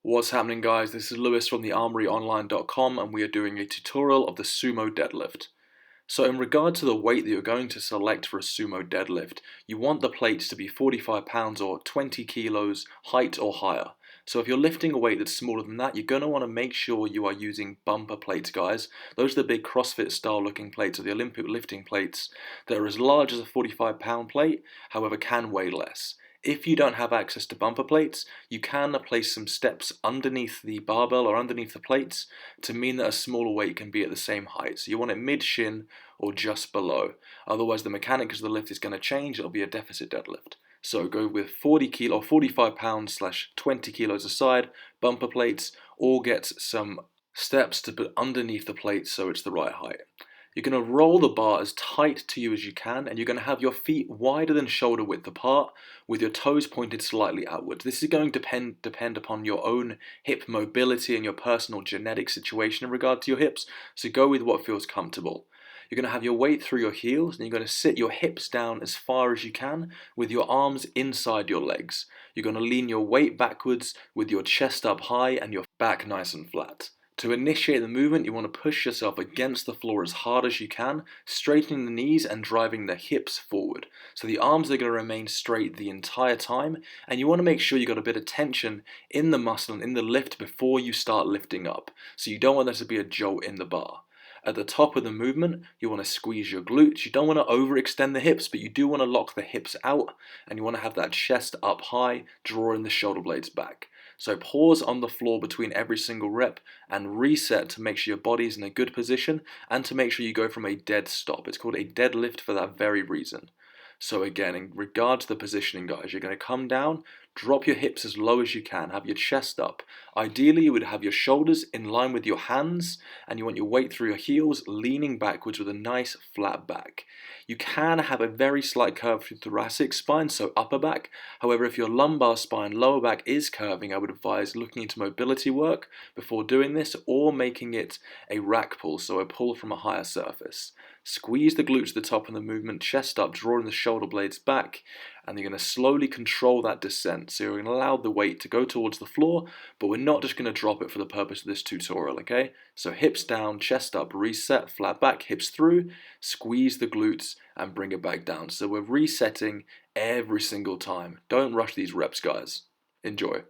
What's happening, guys? This is Lewis from thearmoryonline.com, and we are doing a tutorial of the Sumo deadlift. So in regard to the weight that you're going to select for a Sumo deadlift, you want the plates to be 45 pounds or 20 kilos height or higher. So if you're lifting a weight that's smaller than that, you're going to want to make sure you are using bumper plates, guys. Those are the big CrossFit style looking plates, or the Olympic lifting plates that are as large as a 45-pound plate, however can weigh less. If you don't have access to bumper plates, you can place some steps underneath the barbell or underneath the plates to mean that a smaller weight can be at the same height. So you want it mid-shin or just below. Otherwise the mechanics of the lift is going to change, it'll be a deficit deadlift. So go with 40 kilo or 45 pounds slash 20 kilos aside, bumper plates, or get some steps to put underneath the plates so it's the right height. You're going to roll the bar as tight to you as you can, and you're going to have your feet wider than shoulder width apart with your toes pointed slightly outwards. This is going to depend upon your own hip mobility and your personal genetic situation in regard to your hips, so go with what feels comfortable. You're going to have your weight through your heels, and you're going to sit your hips down as far as you can with your arms inside your legs. You're going to lean your weight backwards with your chest up high and your back nice and flat. To initiate the movement, you want to push yourself against the floor as hard as you can, straightening the knees and driving the hips forward. So the arms are going to remain straight the entire time, and you want to make sure you've got a bit of tension in the muscle and in the lift before you start lifting up. So you don't want there to be a jolt in the bar. At the top of the movement, you want to squeeze your glutes. You don't want to overextend the hips, but you do want to lock the hips out, and you want to have that chest up high, drawing the shoulder blades back. So pause on the floor between every single rep and reset to make sure your body is in a good position and to make sure you go from a dead stop. It's called a deadlift for that very reason. So again, in regard to the positioning, guys, you're going to come down, drop your hips as low as you can, have your chest up. Ideally, you would have your shoulders in line with your hands, and you want your weight through your heels, leaning backwards with a nice flat back. You can have a very slight curve through thoracic spine, so upper back. However, if your lumbar spine, lower back is curving, I would advise looking into mobility work before doing this, or making it a rack pull, so a pull from a higher surface. Squeeze the glutes to the top of the movement, chest up, drawing the shoulder blades back, and you're going to slowly control that descent. So you're going to allow the weight to go towards the floor, but we're not just going to drop it for the purpose of this tutorial, okay? So hips down, chest up, reset, flat back, hips through, squeeze the glutes, and bring it back down. So we're resetting every single time. Don't rush these reps, guys. Enjoy.